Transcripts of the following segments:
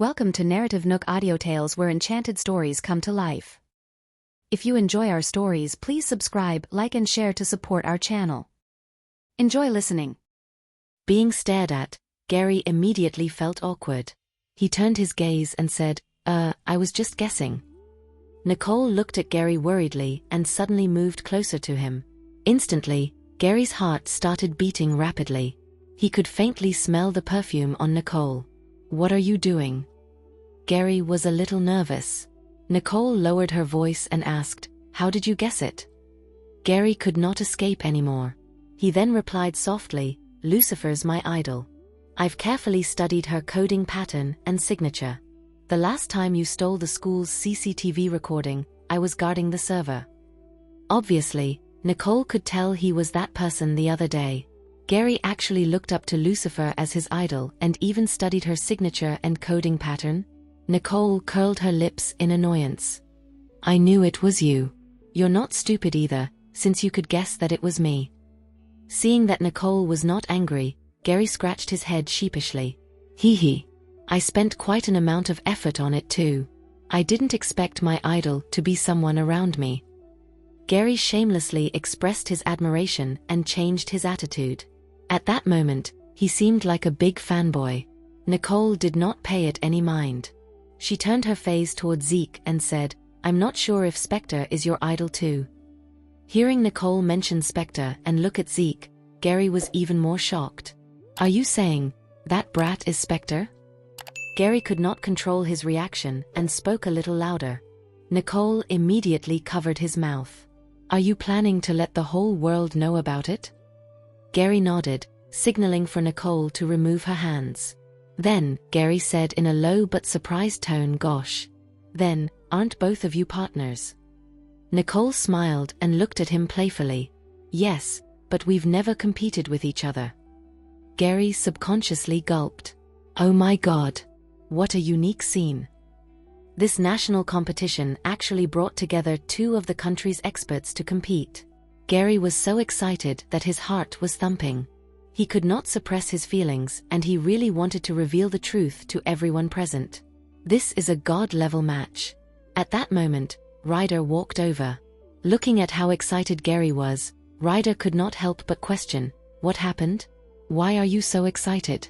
Welcome to NarrativeNook audio tales where enchanted stories come to life. If you enjoy our stories, please subscribe, like and share to support our channel. Enjoy listening. Being stared at, Gary immediately felt awkward. He turned his gaze and said, I was just guessing. Nicole looked at Gary worriedly and suddenly moved closer to him. Instantly, Gary's heart started beating rapidly. He could faintly smell the perfume on Nicole. "What are you doing?" Gary was a little nervous. Nicole lowered her voice and asked, "How did you guess it?" Gary could not escape anymore. He then replied softly, "Lucifer's my idol. I've carefully studied her coding pattern and signature. The last time you stole the school's CCTV recording, I was guarding the server." Obviously, Nicole could tell he was that person the other day. Gary actually looked up to Lucifer as his idol and even studied her signature and coding pattern. Nicole curled her lips in annoyance. "I knew it was you. You're not stupid either, since you could guess that it was me." Seeing that Nicole was not angry, Gary scratched his head sheepishly. Hee. I spent quite an amount of effort on it too. I didn't expect my idol to be someone around me. Gary shamelessly expressed his admiration and changed his attitude. At that moment, he seemed like a big fanboy. Nicole did not pay it any mind. She turned her face toward Zeke and said, "I'm not sure if Spectre is your idol too." Hearing Nicole mention Spectre and look at Zeke, Gary was even more shocked. "Are you saying that brat is Spectre?" Gary could not control his reaction and spoke a little louder. Nicole immediately covered his mouth. "Are you planning to let the whole world know about it?" Gary nodded, signaling for Nicole to remove her hands. Then, Gary said in a low but surprised tone, "Gosh. Then, aren't both of you partners?" Nicole smiled and looked at him playfully. "Yes, but we've never competed with each other." Gary subconsciously gulped. "Oh my God. What a unique scene." This national competition actually brought together two of the country's experts to compete. Gary was so excited that his heart was thumping. He could not suppress his feelings and he really wanted to reveal the truth to everyone present. This is a God-level match. At that moment, Ryder walked over. Looking at how excited Gary was, Ryder could not help but question, "What happened? Why are you so excited?"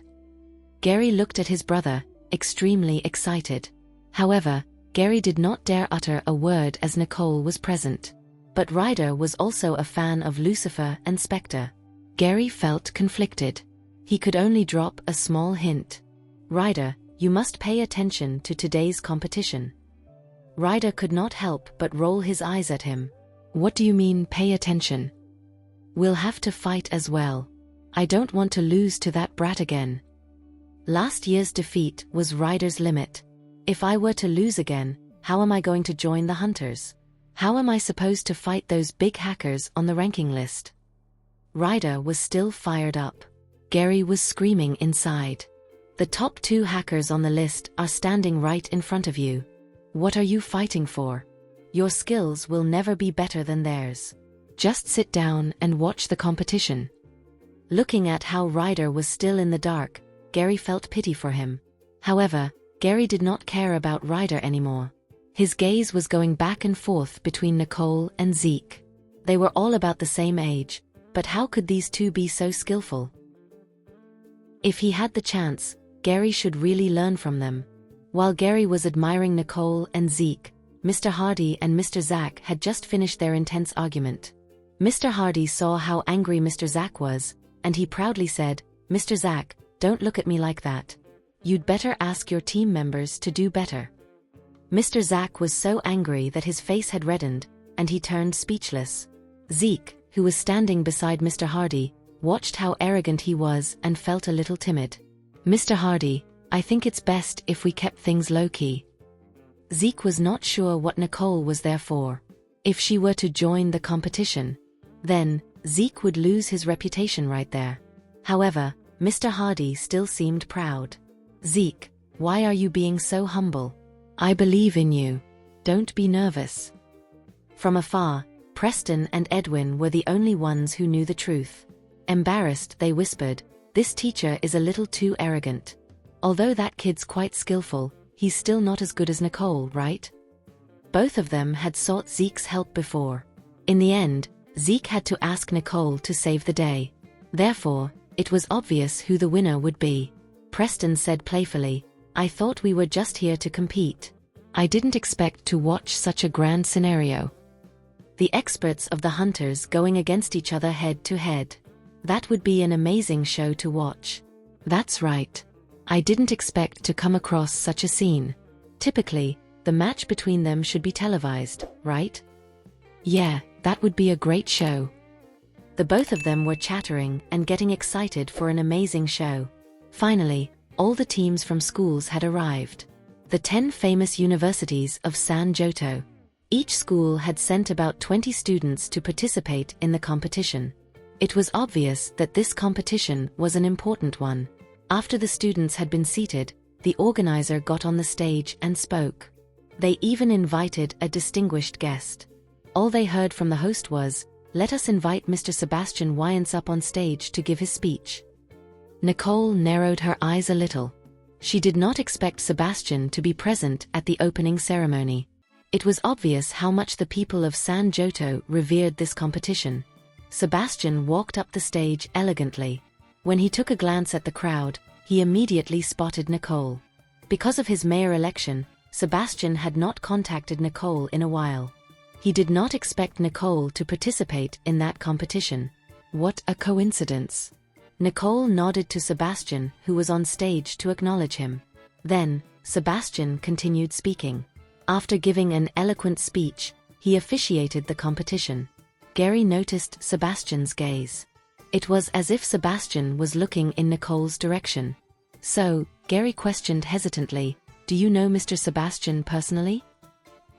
Gary looked at his brother, extremely excited. However, Gary did not dare utter a word as Nicole was present. But Ryder was also a fan of Lucifer and Spectre. Gary felt conflicted. He could only drop a small hint. "Ryder, you must pay attention to today's competition." Ryder could not help but roll his eyes at him. "What do you mean, pay attention?" "We'll have to fight as well. I don't want to lose to that brat again." Last year's defeat was Ryder's limit. "If I were to lose again, how am I going to join the Hunters? How am I supposed to fight those big hackers on the ranking list?" Ryder was still fired up. Gary was screaming inside. "The top 2 hackers on the list are standing right in front of you. What are you fighting for? Your skills will never be better than theirs. Just sit down and watch the competition." Looking at how Ryder was still in the dark, Gary felt pity for him. However, Gary did not care about Ryder anymore. His gaze was going back and forth between Nicole and Zeke. They were all about the same age, but how could these two be so skillful? If he had the chance, Gary should really learn from them. While Gary was admiring Nicole and Zeke, Mr. Hardy and Mr. Zach had just finished their intense argument. Mr. Hardy saw how angry Mr. Zach was, and he proudly said, "Mr. Zach, don't look at me like that. You'd better ask your team members to do better." Mr. Zach was so angry that his face had reddened, and he turned speechless. Zeke, who was standing beside Mr. Hardy, watched how arrogant he was and felt a little timid. "Mr. Hardy, I think it's best if we kept things low-key." Zeke was not sure what Nicole was there for. If she were to join the competition, then Zeke would lose his reputation right there. However, Mr. Hardy still seemed proud. "Zeke, why are you being so humble? I believe in you. Don't be nervous." From afar, Preston and Edwin were the only ones who knew the truth. Embarrassed, they whispered, "This teacher is a little too arrogant. Although that kid's quite skillful, he's still not as good as Nicole, right? Both of them had sought Zeke's help before. In the end, Zeke had to ask Nicole to save the day. Therefore, it was obvious who the winner would be. Preston said playfully, "I thought we were just here to compete. I didn't expect to watch such a grand scenario. The experts of the hunters going against each other head to head. That would be an amazing show to watch." "That's right. I didn't expect to come across such a scene. Typically, the match between them should be televised, right?" "Yeah, that would be a great show." The both of them were chattering and getting excited for an amazing show. Finally, all the teams from schools had arrived. The 10 famous universities of San Giotto. Each school had sent about 20 students to participate in the competition. It was obvious that this competition was an important one. After the students had been seated, the organizer got on the stage and spoke. They even invited a distinguished guest. All they heard from the host was, "Let us invite Mr. Sebastian Wyance up on stage to give his speech." Nicole narrowed her eyes a little. She did not expect Sebastian to be present at the opening ceremony. It was obvious how much the people of San Giotto revered this competition. Sebastian walked up the stage elegantly. When he took a glance at the crowd, he immediately spotted Nicole. Because of his mayor election, Sebastian had not contacted Nicole in a while. He did not expect Nicole to participate in that competition. What a coincidence. Nicole nodded to Sebastian, who was on stage, to acknowledge him. Then, Sebastian continued speaking. After giving an eloquent speech, he officiated the competition. Gary noticed Sebastian's gaze. It was as if Sebastian was looking in Nicole's direction. So, Gary questioned hesitantly, "Do you know Mr. Sebastian personally?"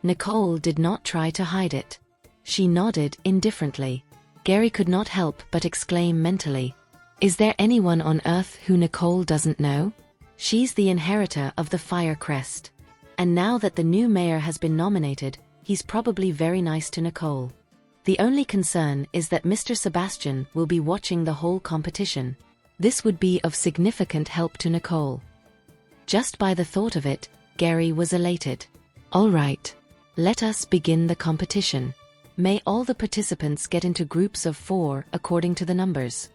Nicole did not try to hide it. She nodded indifferently. Gary could not help but exclaim mentally, "Is there anyone on Earth who Nicole doesn't know? She's the inheritor of the Fire Crest. And now that the new mayor has been nominated, he's probably very nice to Nicole. The only concern is that Mr. Sebastian will be watching the whole competition. This would be of significant help to Nicole." Just by the thought of it, Gary was elated. "All right. Let us begin the competition. May all the participants get into groups of 4 according to the numbers."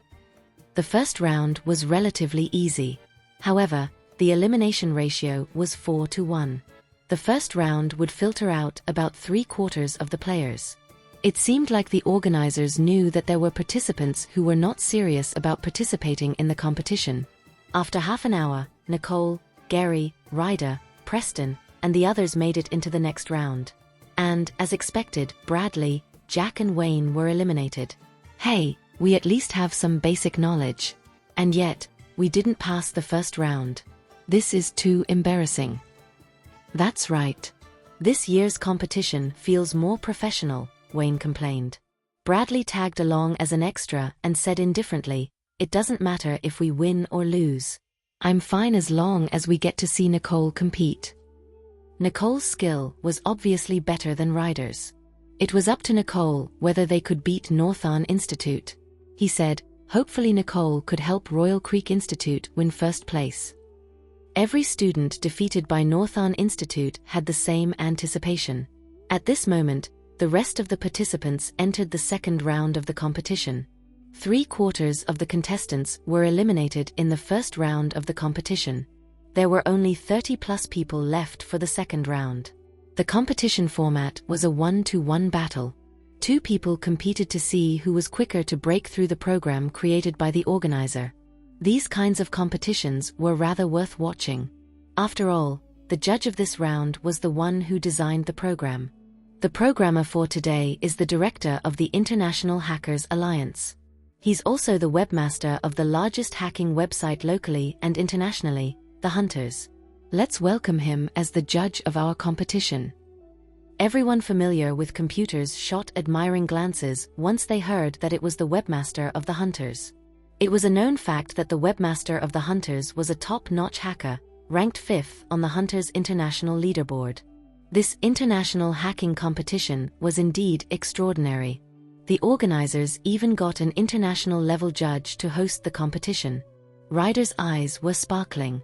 The first round was relatively easy. However, the elimination ratio was 4-1. The first round would filter out about 3/4 of the players. It seemed like the organizers knew that there were participants who were not serious about participating in the competition. After half an hour, Nicole, Gary, Ryder, Preston, and the others made it into the next round. And, as expected, Bradley, Jack and Wayne were eliminated. Hey, we at least have some basic knowledge. And yet, we didn't pass the first round. This is too embarrassing. That's right. This year's competition feels more professional, Wayne complained. Bradley tagged along as an extra and said indifferently, "It doesn't matter if we win or lose. I'm fine as long as we get to see Nicole compete." Nicole's skill was obviously better than Ryder's. It was up to Nicole whether they could beat Northern Institute. He said, hopefully Nicole could help Royal Creek Institute win first place. Every student defeated by Northern Institute had the same anticipation. At this moment, the rest of the participants entered the second round of the competition. 3/4 of the contestants were eliminated in the first round of the competition. There were only 30+ people left for the second round. The competition format was a 1-to-1 battle. 2 people competed to see who was quicker to break through the program created by the organizer. These kinds of competitions were rather worth watching. After all, the judge of this round was the one who designed the program. The programmer for today is the director of the International Hackers Alliance. He's also the webmaster of the largest hacking website locally and internationally, The Hunters. Let's welcome him as the judge of our competition. Everyone familiar with computers shot admiring glances once they heard that it was the webmaster of The Hunters. It was a known fact that the webmaster of The Hunters was a top-notch hacker, ranked 5th on The Hunters International Leaderboard. This international hacking competition was indeed extraordinary. The organizers even got an international-level judge to host the competition. Ryder's eyes were sparkling.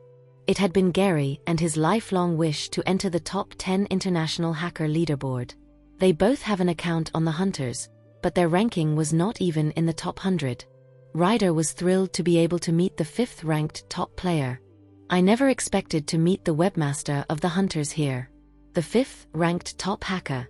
It had been Gary and his lifelong wish to enter the top 10 international hacker leaderboard. They both have an account on the Hunters, but their ranking was not even in the top 100. Ryder was thrilled to be able to meet the 5th-ranked top player. I never expected to meet the webmaster of the Hunters here. The 5th-ranked top hacker.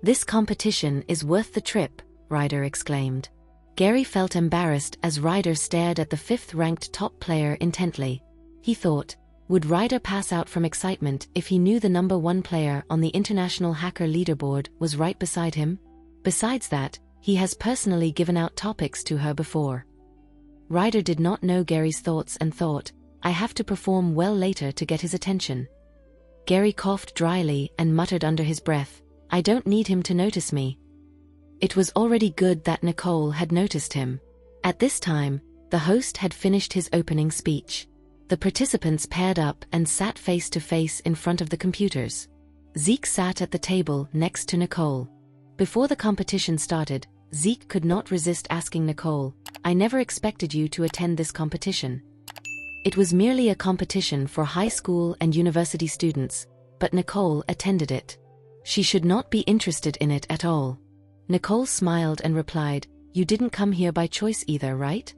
This competition is worth the trip, Ryder exclaimed. Gary felt embarrassed as Ryder stared at the 5th-ranked top player intently. He thought, would Ryder pass out from excitement if he knew the number 1 player on the international hacker leaderboard was right beside him? Besides that, he has personally given out topics to her before. Ryder did not know Gary's thoughts and thought, I have to perform well later to get his attention. Gary coughed dryly and muttered under his breath, I don't need him to notice me. It was already good that Nicole had noticed him. At this time, the host had finished his opening speech. The participants paired up and sat face to face in front of the computers. Zeke sat at the table next to Nicole. Before the competition started, Zeke could not resist asking Nicole, I never expected you to attend this competition. It was merely a competition for high school and university students, but Nicole attended it. She should not be interested in it at all. Nicole smiled and replied, you didn't come here by choice either, right?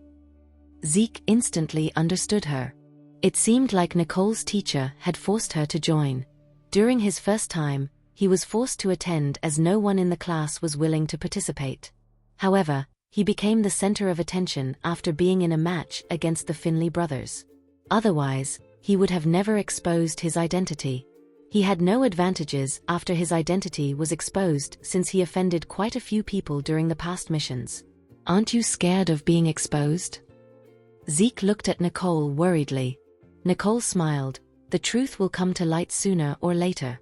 Zeke instantly understood her. It seemed like Nicole's teacher had forced her to join. During his first time, he was forced to attend as no one in the class was willing to participate. However, he became the center of attention after being in a match against the Finley brothers. Otherwise, he would have never exposed his identity. He had no advantages after his identity was exposed since he offended quite a few people during the past missions. Aren't you scared of being exposed? Zeke looked at Nicole worriedly. Nicole smiled, the truth will come to light sooner or later.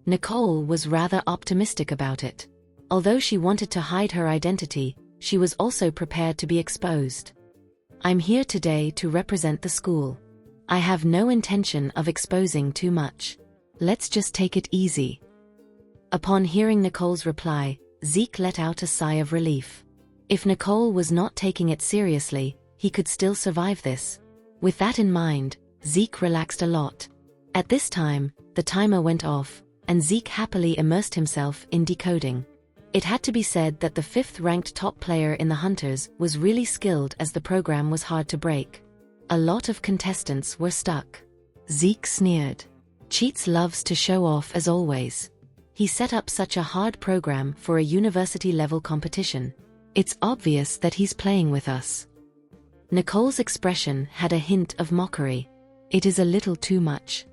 Nicole was rather optimistic about it. Although she wanted to hide her identity, she was also prepared to be exposed. I'm here today to represent the school. I have no intention of exposing too much. Let's just take it easy. Upon hearing Nicole's reply, Zeke let out a sigh of relief. If Nicole was not taking it seriously, he could still survive this. With that in mind, Zeke relaxed a lot. At this time, the timer went off, and Zeke happily immersed himself in decoding. It had to be said that the 5th-ranked top player in the Hunters was really skilled as the program was hard to break. A lot of contestants were stuck. Zeke sneered. Cheats loves to show off as always. He set up such a hard program for a university-level competition. It's obvious that he's playing with us. Nicole's expression had a hint of mockery. It is a little too much.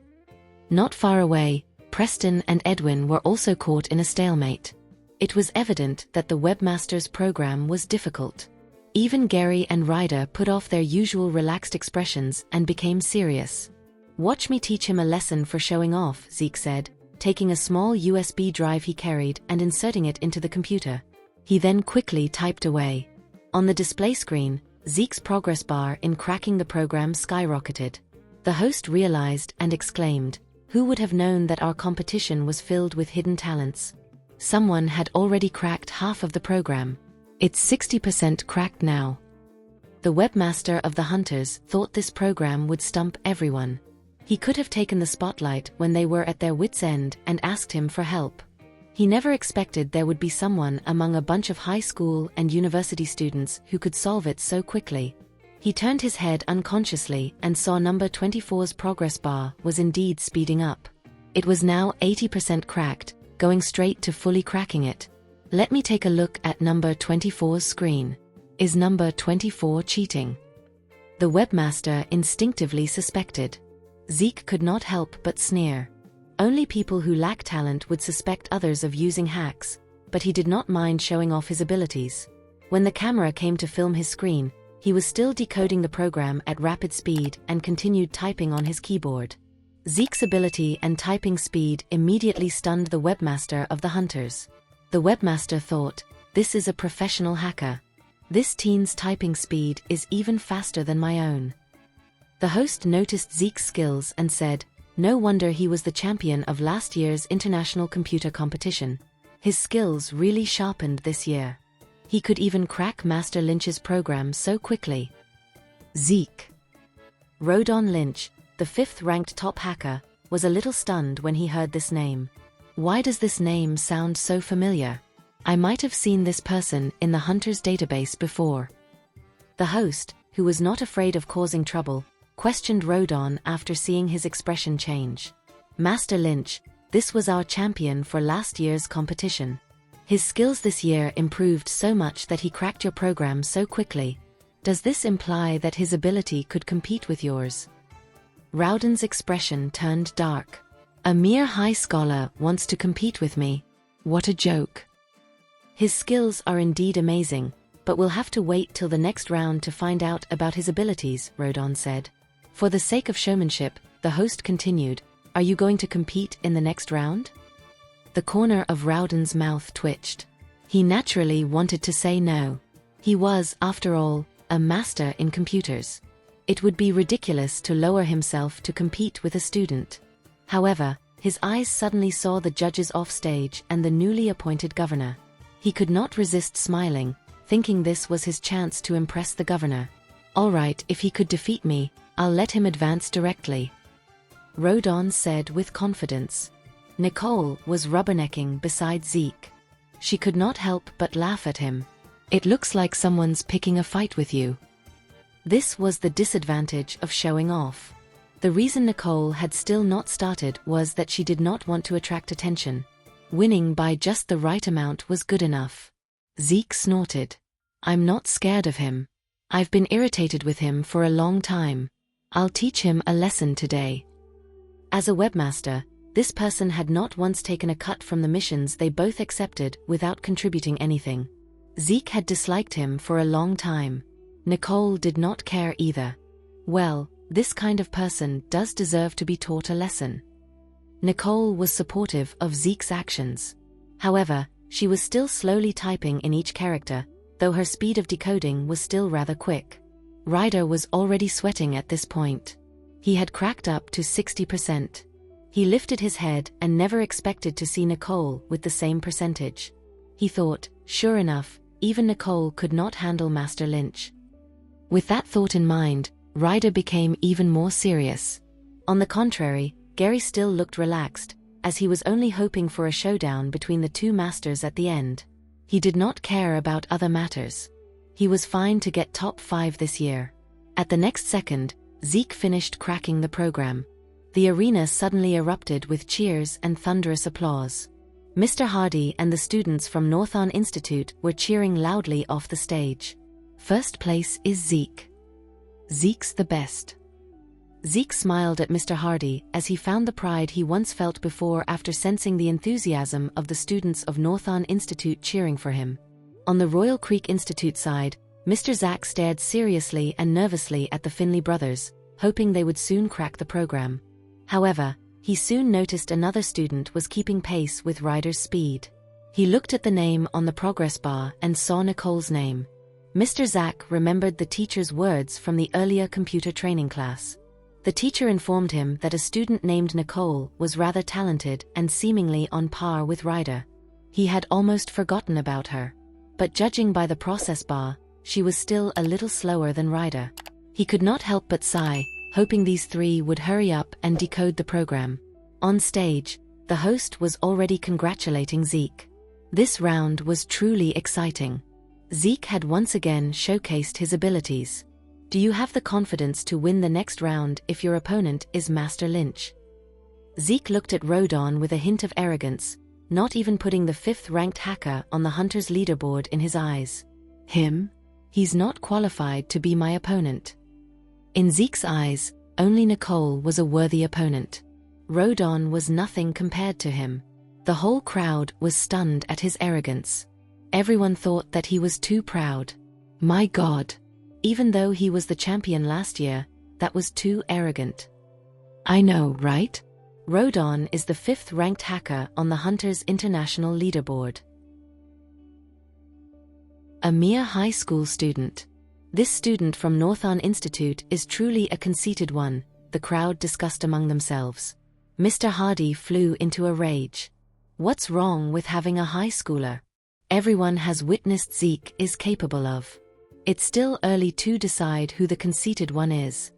Not far away, Preston and Edwin were also caught in a stalemate. It was evident that the webmaster's program was difficult. Even Gary and Ryder put off their usual relaxed expressions and became serious. Watch me teach him a lesson for showing off, Zeke said, taking a small USB drive he carried and inserting it into the computer. He then quickly typed away. On the display screen, Zeke's progress bar in cracking the program skyrocketed. The host realized and exclaimed, who would have known that our competition was filled with hidden talents? Someone had already cracked half of the program. It's 60% cracked now. The webmaster of the Hunters thought this program would stump everyone. He could have taken the spotlight when they were at their wits' end and asked him for help. He never expected there would be someone among a bunch of high school and university students who could solve it so quickly. He turned his head unconsciously and saw number 24's progress bar was indeed speeding up. It was now 80% cracked, going straight to fully cracking it. Let me take a look at number 24's screen. Is number 24 cheating? The webmaster instinctively suspected. Zeke could not help but sneer. Only people who lack talent would suspect others of using hacks, but he did not mind showing off his abilities. When the camera came to film his screen, he was still decoding the program at rapid speed and continued typing on his keyboard. Zeke's ability and typing speed immediately stunned the webmaster of the Hunters. The webmaster thought, this is a professional hacker. This teen's typing speed is even faster than my own. The host noticed Zeke's skills and said, no wonder he was the champion of last year's international computer competition. His skills really sharpened this year. He could even crack Master Lynch's program so quickly. Zeke. Rodon Lynch, the 5th-ranked top hacker, was a little stunned when he heard this name. Why does this name sound so familiar? I might have seen this person in the Hunter's database before. The host, who was not afraid of causing trouble, questioned Rodon after seeing his expression change. Master Lynch, this was our champion for last year's competition. His skills this year improved so much that he cracked your program so quickly. Does this imply that his ability could compete with yours? Rowden's expression turned dark. A mere high scholar wants to compete with me. What a joke. His skills are indeed amazing, but we'll have to wait till the next round to find out about his abilities, Rodon said. For the sake of showmanship, the host continued, are you going to compete in the next round? The corner of Rowden's mouth twitched. He naturally wanted to say no. He was, after all, a master in computers. It would be ridiculous to lower himself to compete with a student. However, his eyes suddenly saw the judges off stage and the newly appointed governor. He could not resist smiling, thinking this was his chance to impress the governor. All right, if he could defeat me, I'll let him advance directly, Rodon said with confidence. Nicole was rubbernecking beside Zeke. She could not help but laugh at him. It looks like someone's picking a fight with you. This was the disadvantage of showing off. The reason Nicole had still not started was that she did not want to attract attention. Winning by just the right amount was good enough. Zeke snorted. I'm not scared of him. I've been irritated with him for a long time. I'll teach him a lesson today. As a webmaster, this person had not once taken a cut from the missions they both accepted without contributing anything. Zeke had disliked him for a long time. Nicole did not care either. Well, this kind of person does deserve to be taught a lesson. Nicole was supportive of Zeke's actions. However, she was still slowly typing in each character, though her speed of decoding was still rather quick. Ryder was already sweating at this point. He had cracked up to 60%. He lifted his head and never expected to see Nicole with the same percentage. He thought, sure enough, even Nicole could not handle Master Lynch. With that thought in mind, Ryder became even more serious. On the contrary, Gary still looked relaxed, as he was only hoping for a showdown between the two masters at the end. He did not care about other matters. He was fine to get top 5 this year. At the next second, Zeke finished cracking the program. The arena suddenly erupted with cheers and thunderous applause. Mr. Hardy and the students from Northern Institute were cheering loudly off the stage. First place is Zeke. Zeke's the best. Zeke smiled at Mr. Hardy as he found the pride he once felt before after sensing the enthusiasm of the students of Northern Institute cheering for him. On the Royal Creek Institute side, Mr. Zack stared seriously and nervously at the Finley brothers, hoping they would soon crack the program. However, he soon noticed another student was keeping pace with Ryder's speed. He looked at the name on the progress bar and saw Nicole's name. Mr. Zack remembered the teacher's words from the earlier computer training class. The teacher informed him that a student named Nicole was rather talented and seemingly on par with Ryder. He had almost forgotten about her. But judging by the process bar, she was still a little slower than Ryder. He could not help but sigh, hoping these three would hurry up and decode the program. On stage, the host was already congratulating Zeke. This round was truly exciting. Zeke had once again showcased his abilities. Do you have the confidence to win the next round if your opponent is Master Lynch? Zeke looked at Rodon with a hint of arrogance, not even putting the 5th-ranked hacker on the Hunter's leaderboard in his eyes. Him? He's not qualified to be my opponent. In Zeke's eyes, only Nicole was a worthy opponent. Rodon was nothing compared to him. The whole crowd was stunned at his arrogance. Everyone thought that he was too proud. My God! Even though he was the champion last year, that was too arrogant. I know, right? Rodon is the 5th-ranked hacker on the Hunter's international leaderboard. A mere high school student. This student from Northern Institute is truly a conceited one, the crowd discussed among themselves. Mr. Hardy flew into a rage. What's wrong with having a high schooler? Everyone has witnessed Zeke is capable of. It's still early to decide who the conceited one is.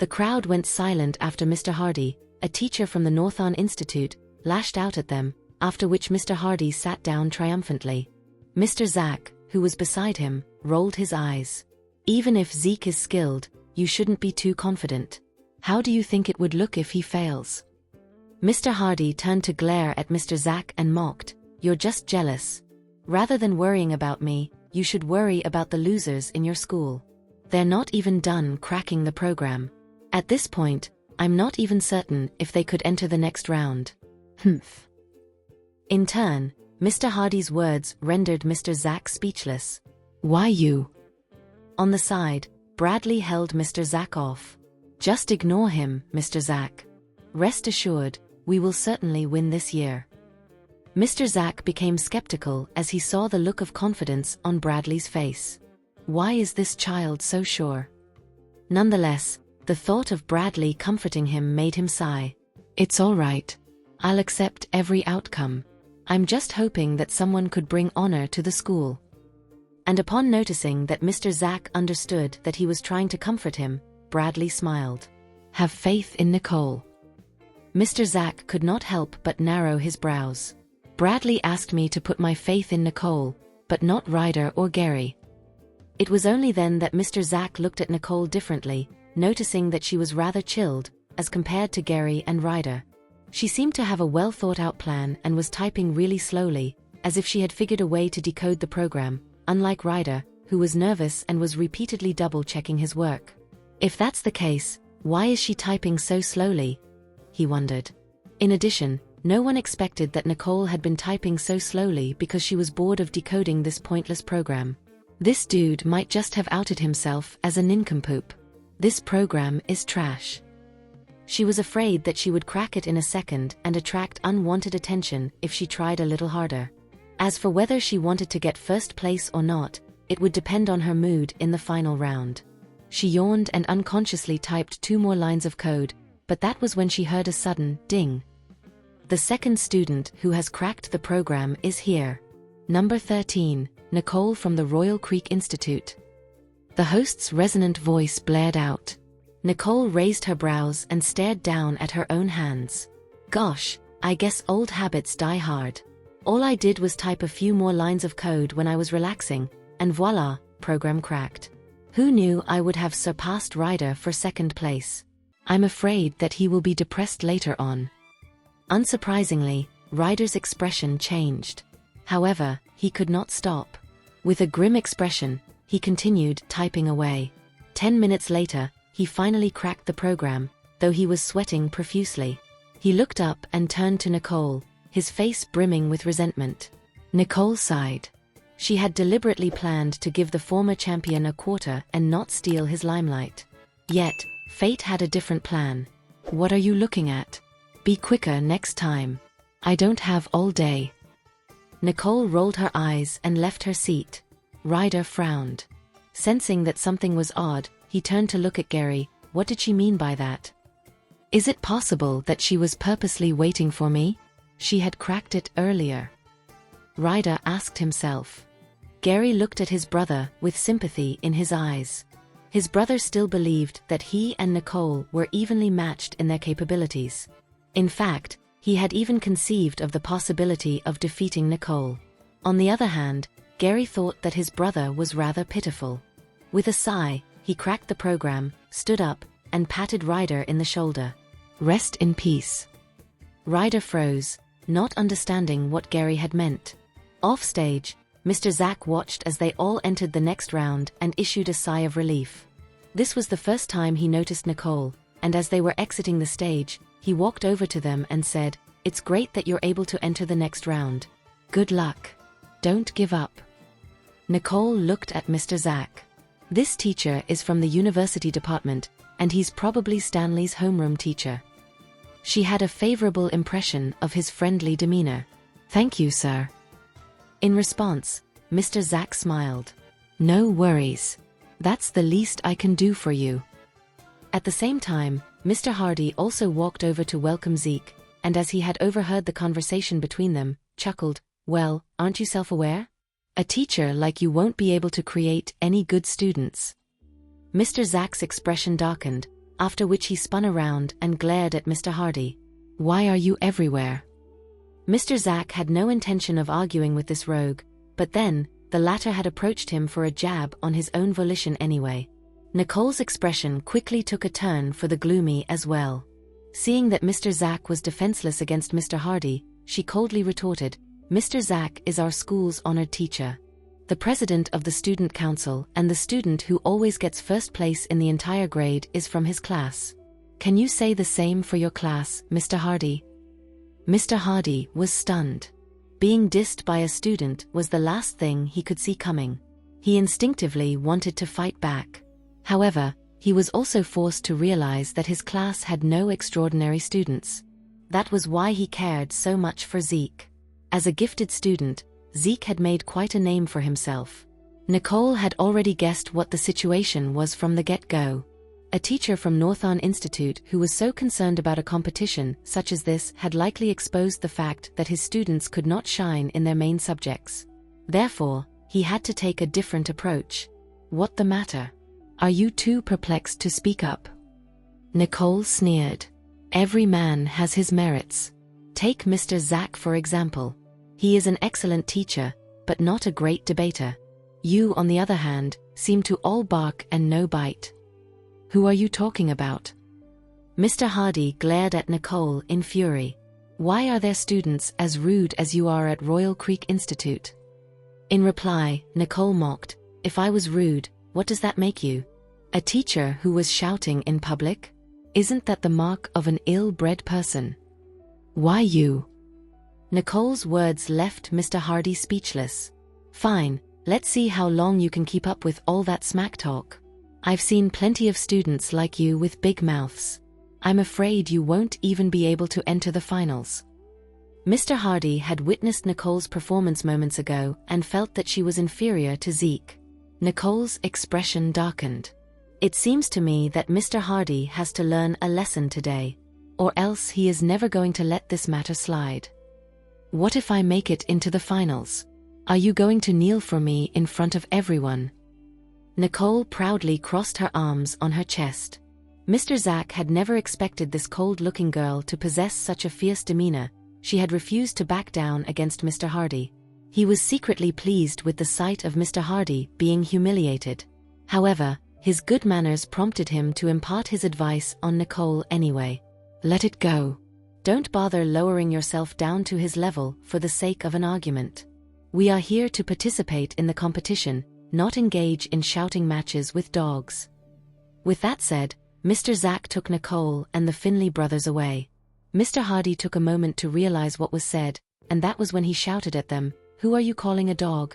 The crowd went silent after Mr. Hardy, a teacher from the Northon Institute, lashed out at them, after which Mr. Hardy sat down triumphantly. Mr. Zach, who was beside him, rolled his eyes. Even if Zeke is skilled, you shouldn't be too confident. How do you think it would look if he fails? Mr. Hardy turned to glare at Mr. Zach and mocked, "You're just jealous. Rather than worrying about me, you should worry about the losers in your school. They're not even done cracking the program. At this point, I'm not even certain if they could enter the next round." Humph. In turn, Mr. Hardy's words rendered Mr. Zach speechless. "Why you?" On the side, Bradley held Mr. Zach off. "Just ignore him, Mr. Zach. Rest assured, we will certainly win this year." Mr. Zach became skeptical as he saw the look of confidence on Bradley's face. Why is this child so sure? Nonetheless, the thought of Bradley comforting him made him sigh. "It's all right. I'll accept every outcome. I'm just hoping that someone could bring honor to the school." And upon noticing that Mr. Zach understood that he was trying to comfort him, Bradley smiled. "Have faith in Nicole." Mr. Zach could not help but narrow his brows. "Bradley asked me to put my faith in Nicole, but not Ryder or Gary." It was only then that Mr. Zach looked at Nicole differently, noticing that she was rather chilled, as compared to Gary and Ryder. She seemed to have a well-thought-out plan and was typing really slowly, as if she had figured a way to decode the program, unlike Ryder, who was nervous and was repeatedly double-checking his work. If that's the case, why is she typing so slowly? He wondered. In addition, no one expected that Nicole had been typing so slowly because she was bored of decoding this pointless program. This dude might just have outed himself as a nincompoop. This program is trash. She was afraid that she would crack it in a second and attract unwanted attention if she tried a little harder. As for whether she wanted to get first place or not, it would depend on her mood in the final round. She yawned and unconsciously typed 2 more lines of code, but that was when she heard a sudden ding. The second student who has cracked the program is here. Number 13, Nicole from the Royal Creek Institute. The host's resonant voice blared out. Nicole raised her brows and stared down at her own hands. "Gosh, I guess old habits die hard. All I did was type a few more lines of code when I was relaxing, and voila, program cracked. Who knew I would have surpassed Ryder for second place? I'm afraid that he will be depressed later on." Unsurprisingly, Ryder's expression changed. However, he could not stop. With a grim expression, he continued typing away. 10 minutes later, he finally cracked the program, though he was sweating profusely. He looked up and turned to Nicole, his face brimming with resentment. Nicole sighed. She had deliberately planned to give the former champion a quarter and not steal his limelight. Yet, fate had a different plan. "What are you looking at? Be quicker next time. I don't have all day." Nicole rolled her eyes and left her seat. Ryder frowned. Sensing that something was odd, he turned to look at Gary. What did she mean by that? Is it possible that she was purposely waiting for me? She had cracked it earlier. Ryder asked himself. Gary looked at his brother with sympathy in his eyes. His brother still believed that he and Nicole were evenly matched in their capabilities. In fact, he had even conceived of the possibility of defeating Nicole. On the other hand, Gary thought that his brother was rather pitiful. With a sigh, he cracked the program, stood up, and patted Ryder in the shoulder. "Rest in peace." Ryder froze, not understanding what Gary had meant. Offstage, Mr. Zach watched as they all entered the next round and issued a sigh of relief. This was the first time he noticed Nicole, and as they were exiting the stage, he walked over to them and said, "It's great that you're able to enter the next round. Good luck. Don't give up." Nicole looked at Mr. Zach. This teacher is from the university department, and he's probably Stanley's homeroom teacher. She had a favorable impression of his friendly demeanor. "Thank you, sir." In response, Mr. Zach smiled. "No worries. That's the least I can do for you." At the same time, Mr. Hardy also walked over to welcome Zeke, and as he had overheard the conversation between them, chuckled, "Well, aren't you self-aware? A teacher like you won't be able to create any good students." Mr. Zach's expression darkened, after which he spun around and glared at Mr. Hardy. "Why are you everywhere?" Mr. Zack had no intention of arguing with this rogue, but then, the latter had approached him for a jab on his own volition anyway. Nicole's expression quickly took a turn for the gloomy as well. Seeing that Mr. Zack was defenseless against Mr. Hardy, she coldly retorted, "Mr. Zack is our school's honored teacher, the president of the student council, and the student who always gets first place in the entire grade is from his class. Can you say the same for your class, Mr. Hardy?" Mr. Hardy was stunned. Being dissed by a student was the last thing he could see coming. He instinctively wanted to fight back. However, he was also forced to realize that his class had no extraordinary students. That was why he cared so much for Zeke. As a gifted student, Zeke had made quite a name for himself. Nicole had already guessed what the situation was from the get-go. A teacher from Northern Institute who was so concerned about a competition such as this had likely exposed the fact that his students could not shine in their main subjects. Therefore, he had to take a different approach. "What the matter? Are you too perplexed to speak up?" Nicole sneered. "Every man has his merits. Take Mr. Zack for example. He is an excellent teacher, but not a great debater. You, on the other hand, seem to all bark and no bite. Who are you talking about?" Mr. Hardy glared at Nicole in fury. "Why are there students as rude as you are at Royal Creek Institute?" In reply, Nicole mocked, "If I was rude, what does that make you? A teacher who was shouting in public? Isn't that the mark of an ill-bred person?" "Why you?" Nicole's words left Mr. Hardy speechless. "Fine, let's see how long you can keep up with all that smack talk. I've seen plenty of students like you with big mouths. I'm afraid you won't even be able to enter the finals." Mr. Hardy had witnessed Nicole's performance moments ago and felt that she was inferior to Zeke. Nicole's expression darkened. "It seems to me that Mr. Hardy has to learn a lesson today, or else he is never going to let this matter slide. What if I make it into the finals? Are you going to kneel for me in front of everyone?" Nicole proudly crossed her arms on her chest. Mr. Zack had never expected this cold-looking girl to possess such a fierce demeanor. She had refused to back down against Mr. Hardy. He was secretly pleased with the sight of Mr. Hardy being humiliated. However, his good manners prompted him to impart his advice on Nicole anyway. "Let it go. Don't bother lowering yourself down to his level for the sake of an argument. We are here to participate in the competition, not engage in shouting matches with dogs." With that said, Mr. Zack took Nicole and the Finley brothers away. Mr. Hardy took a moment to realize what was said, and that was when he shouted at them, "Who are you calling a dog?"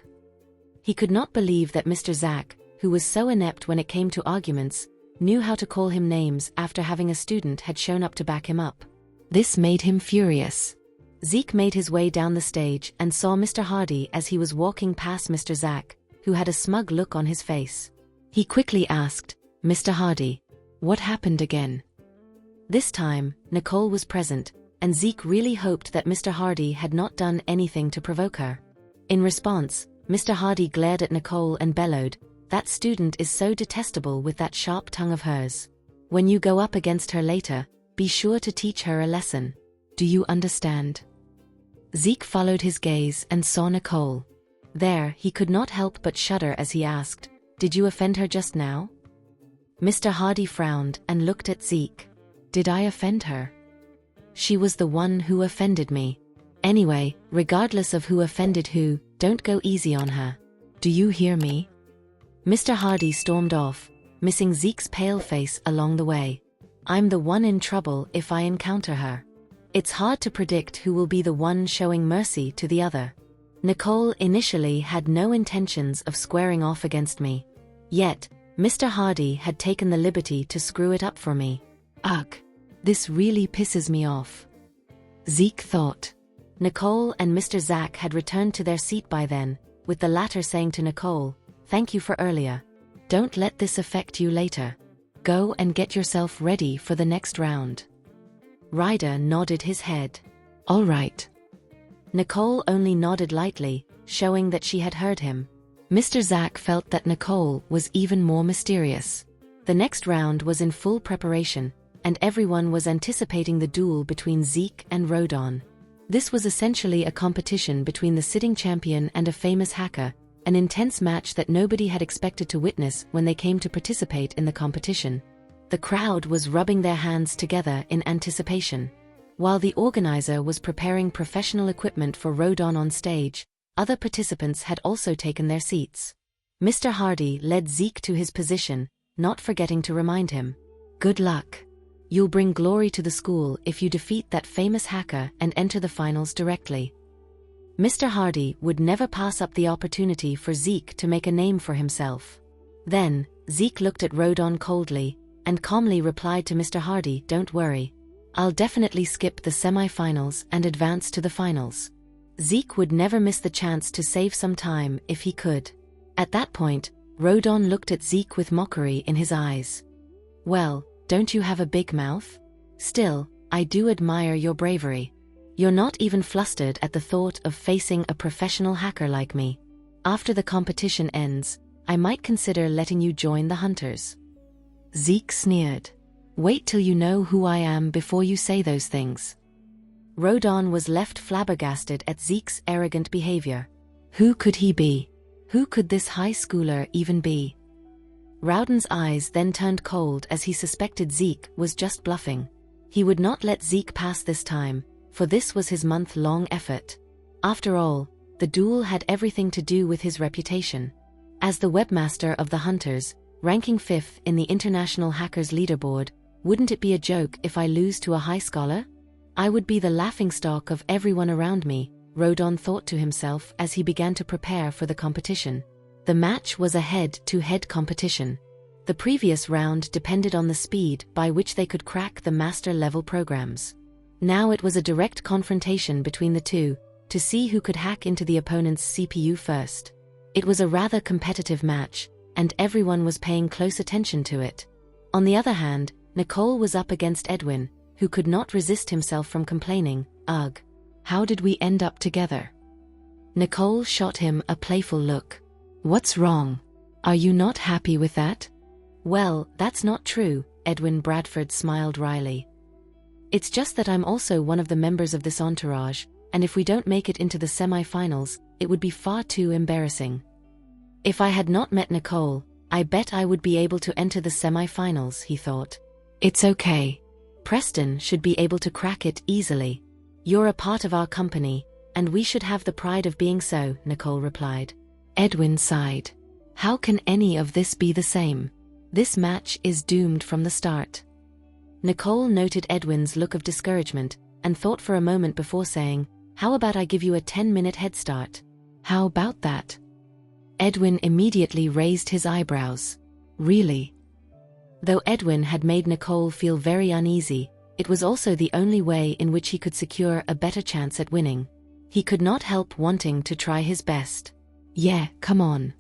He could not believe that Mr. Zack, who was so inept when it came to arguments, knew how to call him names after having a student had shown up to back him up. This made him furious. Zeke made his way down the stage and saw Mr. Hardy as he was walking past Mr. Zack, who had a smug look on his face. He quickly asked, "Mr. Hardy, what happened again?" This time, Nicole was present, and Zeke really hoped that Mr. Hardy had not done anything to provoke her. In response, Mr. Hardy glared at Nicole and bellowed, "That student is so detestable with that sharp tongue of hers. When you go up against her later, be sure to teach her a lesson. Do you understand?" Zeke followed his gaze and saw Nicole. There, he could not help but shudder as he asked, "Did you offend her just now?" Mr. Hardy frowned and looked at Zeke. "Did I offend her? She was the one who offended me. Anyway, regardless of who offended who, don't go easy on her. Do you hear me?" Mr. Hardy stormed off, missing Zeke's pale face along the way. "I'm the one in trouble if I encounter her. It's hard to predict who will be the one showing mercy to the other. Nicole initially had no intentions of squaring off against me. Yet, Mr. Hardy had taken the liberty to screw it up for me. Ugh, this really pisses me off." Zeke thought. Nicole and Mr. Zack had returned to their seat by then, with the latter saying to Nicole, "Thank you for earlier. Don't let this affect you later. Go and get yourself ready for the next round." Ryder nodded his head. "All right." Nicole only nodded lightly, showing that she had heard him. Mr. Zack felt that Nicole was even more mysterious. The next round was in full preparation, and everyone was anticipating the duel between Zeke and Rodon. This was essentially a competition between the sitting champion and a famous hacker, an intense match that nobody had expected to witness when they came to participate in the competition. The crowd was rubbing their hands together in anticipation. While the organizer was preparing professional equipment for Rodon on stage, other participants had also taken their seats. Mr. Hardy led Zeke to his position, not forgetting to remind him, "Good luck. You'll bring glory to the school if you defeat that famous hacker and enter the finals directly." Mr. Hardy would never pass up the opportunity for Zeke to make a name for himself. Then, Zeke looked at Rodon coldly, and calmly replied to Mr. Hardy, "Don't worry. I'll definitely skip the semi-finals and advance to the finals." Zeke would never miss the chance to save some time if he could. At that point, Rodon looked at Zeke with mockery in his eyes. "Well, don't you have a big mouth? Still, I do admire your bravery. You're not even flustered at the thought of facing a professional hacker like me. After the competition ends, I might consider letting you join the hunters." Zeke sneered. "Wait till you know who I am before you say those things." Rodon was left flabbergasted at Zeke's arrogant behavior. Who could he be? Who could this high schooler even be? Rowden's eyes then turned cold as he suspected Zeke was just bluffing. He would not let Zeke pass this time, for this was his month-long effort. After all, the duel had everything to do with his reputation. As the webmaster of the Hunters, ranking 5th in the International Hackers Leaderboard, wouldn't it be a joke if I lose to a high scholar? I would be the laughingstock of everyone around me, Rodon thought to himself as he began to prepare for the competition. The match was a head-to-head competition. The previous round depended on the speed by which they could crack the master-level programs. Now it was a direct confrontation between the two, to see who could hack into the opponent's CPU first. It was a rather competitive match, and everyone was paying close attention to it. On the other hand, Nicole was up against Edwin, who could not resist himself from complaining, "Ugh. How did we end up together?" Nicole shot him a playful look. "What's wrong? Are you not happy with that?" "Well, that's not true," Edwin Bradford smiled wryly. "It's just that I'm also one of the members of this entourage, and if we don't make it into the semi-finals, it would be far too embarrassing. If I had not met Nicole, I bet I would be able to enter the semi-finals," he thought. "It's okay. Preston should be able to crack it easily. You're a part of our company, and we should have the pride of being so," Nicole replied. Edwin sighed. "How can any of this be the same? This match is doomed from the start." Nicole noted Edwin's look of discouragement, and thought for a moment before saying, "How about I give you a 10-minute head start?" "How about that?" Edwin immediately raised his eyebrows. "Really?" Though Edwin had made Nicole feel very uneasy, it was also the only way in which he could secure a better chance at winning. He could not help wanting to try his best. "Yeah, come on."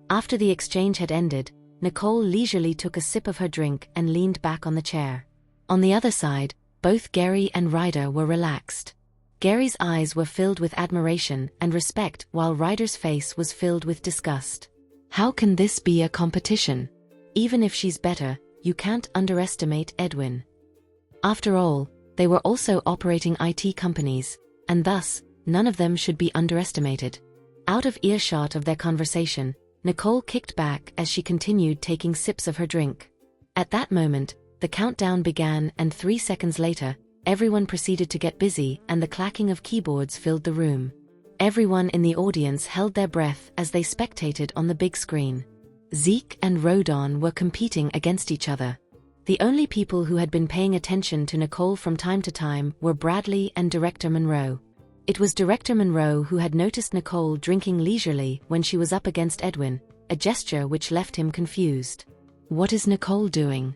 After the exchange had ended, Nicole leisurely took a sip of her drink and leaned back on the chair. On the other side, both Gary and Ryder were relaxed. Gary's eyes were filled with admiration and respect, while Ryder's face was filled with disgust. How can this be a competition? Even if she's better, you can't underestimate Edwin. After all, they were also operating IT companies, and thus, none of them should be underestimated. Out of earshot of their conversation, Nicole kicked back as she continued taking sips of her drink. At that moment, the countdown began, and 3 seconds later, everyone proceeded to get busy and the clacking of keyboards filled the room. Everyone in the audience held their breath as they spectated on the big screen. Zeke and Rodon were competing against each other. The only people who had been paying attention to Nicole from time to time were Bradley and Director Monroe. It was Director Monroe who had noticed Nicole drinking leisurely when she was up against Edwin, a gesture which left him confused. "What is Nicole doing?"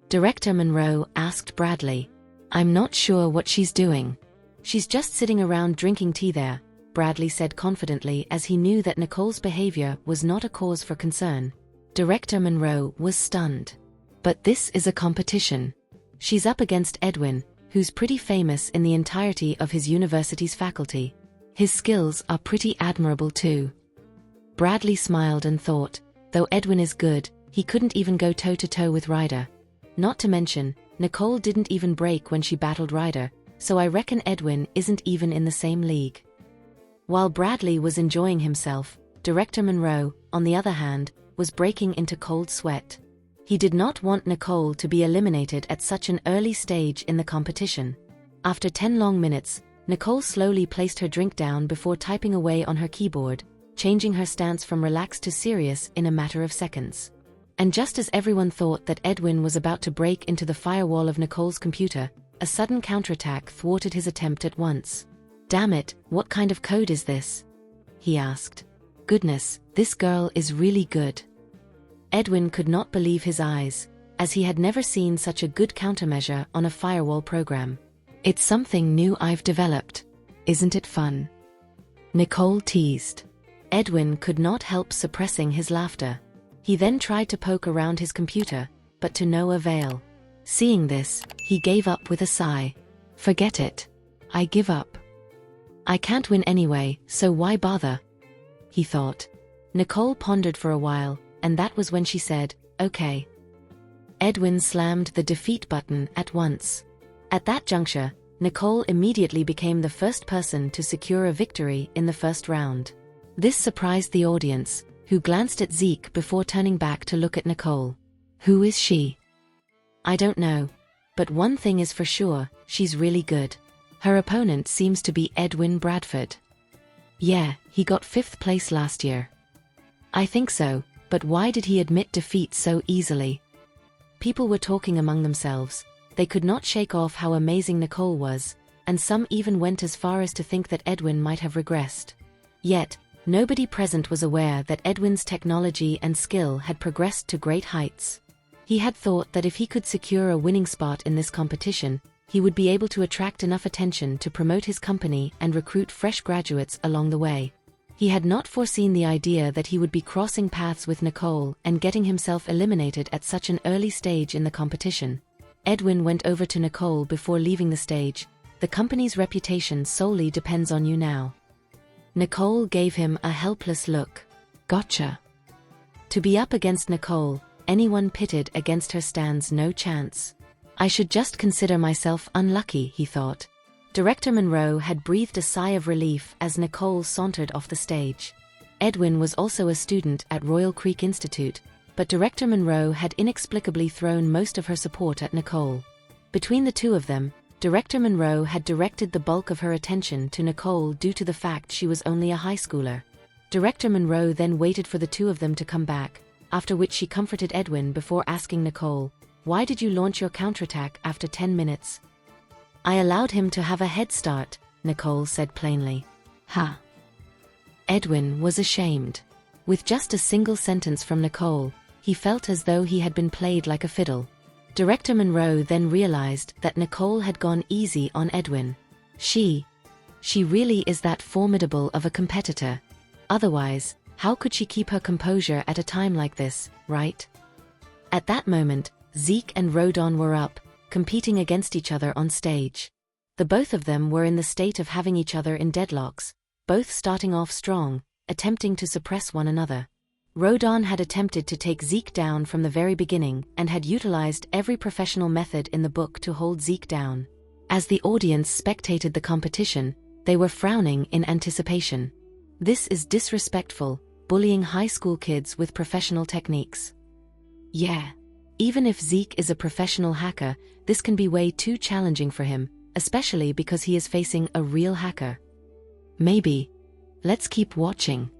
Director Monroe asked Bradley. "I'm not sure what she's doing." "She's just sitting around drinking tea there," Bradley said confidently, as he knew that Nicole's behavior was not a cause for concern. Director Monroe was stunned. "But this is a competition. She's up against Edwin, who's pretty famous in the entirety of his university's faculty. His skills are pretty admirable too." Bradley smiled and thought, though Edwin is good, He couldn't even go toe-to-toe with Ryder. Not to mention, Nicole didn't even break when she battled Ryder, so I reckon Edwin isn't even in the same league. While Bradley was enjoying himself, Director Monroe, on the other hand, was breaking into cold sweat. He did not want Nicole to be eliminated at such an early stage in the competition. After 10 long minutes, Nicole slowly placed her drink down before typing away on her keyboard, changing her stance from relaxed to serious in a matter of seconds. And just as everyone thought that Edwin was about to break into the firewall of Nicole's computer, a sudden counterattack thwarted his attempt at once. "Damn it, what kind of code is this?" he asked. "Goodness, this girl is really good." Edwin could not believe his eyes, as he had never seen such a good countermeasure on a firewall program. "It's something new I've developed. Isn't it fun?" Nicole teased. Edwin could not help suppressing his laughter. He then tried to poke around his computer, but to no avail. Seeing this, he gave up with a sigh. "Forget it. I give up. I can't win anyway, so why bother?" he thought. Nicole pondered for a while, and that was when she said, "Okay." Edwin slammed the defeat button at once. At that juncture, Nicole immediately became the first person to secure a victory in the first round. This surprised the audience, who glanced at Zeke before turning back to look at Nicole. "Who is she?" "I don't know. But one thing is for sure, she's really good. Her opponent seems to be Edwin Bradford." "Yeah, he got 5th place last year." "I think so, but why did he admit defeat so easily?" People were talking among themselves. They could not shake off how amazing Nicole was, and some even went as far as to think that Edwin might have regressed. Yet, nobody present was aware that Edwin's technology and skill had progressed to great heights. He had thought that if he could secure a winning spot in this competition, he would be able to attract enough attention to promote his company and recruit fresh graduates along the way. He had not foreseen the idea that he would be crossing paths with Nicole and getting himself eliminated at such an early stage in the competition. Edwin went over to Nicole before leaving the stage. "The company's reputation solely depends on you now." Nicole gave him a helpless look. "Gotcha." To be up against Nicole, anyone pitted against her stands no chance. "I should just consider myself unlucky," he thought. Director Monroe had breathed a sigh of relief as Nicole sauntered off the stage. Edwin was also a student at Royal Creek Institute, but Director Monroe had inexplicably thrown most of her support at Nicole. Between the two of them, Director Monroe had directed the bulk of her attention to Nicole due to the fact she was only a high schooler. Director Monroe then waited for the two of them to come back, after which she comforted Edwin before asking Nicole, "Why did you launch your counterattack after 10 minutes?" "I allowed him to have a head start," Nicole said plainly. "Ha." Edwin was ashamed. With just a single sentence from Nicole, he felt as though he had been played like a fiddle. Director Monroe then realized that Nicole had gone easy on Edwin. She really is that formidable of a competitor. Otherwise, how could she keep her composure at a time like this, right? At that moment, Zeke and Rodon were up, competing against each other on stage. The both of them were in the state of having each other in deadlocks, both starting off strong, attempting to suppress one another. Rodon had attempted to take Zeke down from the very beginning and had utilized every professional method in the book to hold Zeke down. As the audience spectated the competition, they were frowning in anticipation. This is disrespectful, bullying high school kids with professional techniques. Yeah. Even if Zeke is a professional hacker, this can be way too challenging for him, especially because he is facing a real hacker. Maybe. Let's keep watching.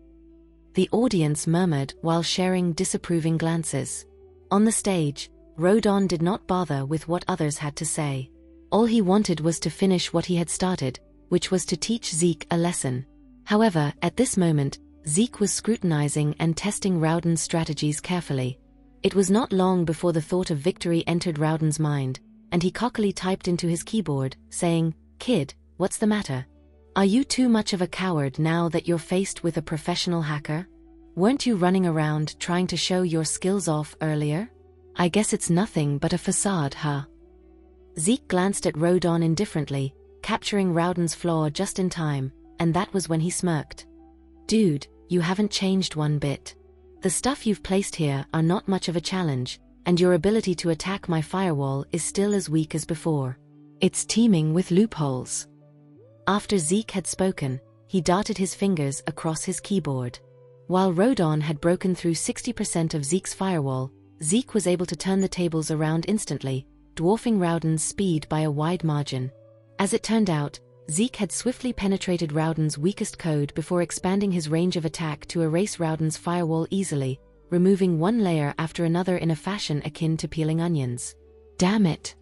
The audience murmured while sharing disapproving glances. On the stage, Rodon did not bother with what others had to say. All he wanted was to finish what he had started, which was to teach Zeke a lesson. However, at this moment, Zeke was scrutinizing and testing Rowden's strategies carefully. It was not long before the thought of victory entered Rowden's mind, and he cockily typed into his keyboard, saying, "Kid, what's the matter? Are you too much of a coward now that you're faced with a professional hacker? Weren't you running around trying to show your skills off earlier? I guess it's nothing but a facade, huh?" Zeke glanced at Rodon indifferently, capturing Rowden's flaw just in time, and that was when he smirked. "Dude, you haven't changed one bit. The stuff you've placed here are not much of a challenge, and your ability to attack my firewall is still as weak as before. It's teeming with loopholes. After Zeke had spoken, he darted his fingers across his keyboard. While Rodon had broken through 60% of Zeke's firewall, Zeke was able to turn the tables around instantly, dwarfing Rowden's speed by a wide margin. As it turned out, Zeke had swiftly penetrated Rowden's weakest code before expanding his range of attack to erase Rowden's firewall easily, removing one layer after another in a fashion akin to peeling onions. Damn it!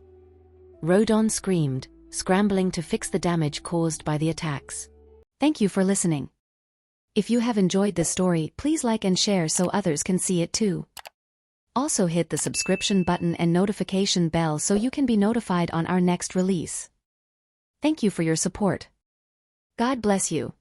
Rodon screamed, scrambling to fix the damage caused by the attacks. Thank you for listening. If you have enjoyed this story, please like and share so others can see it too. Also hit the subscription button and notification bell so you can be notified on our next release. Thank you for your support. God bless you.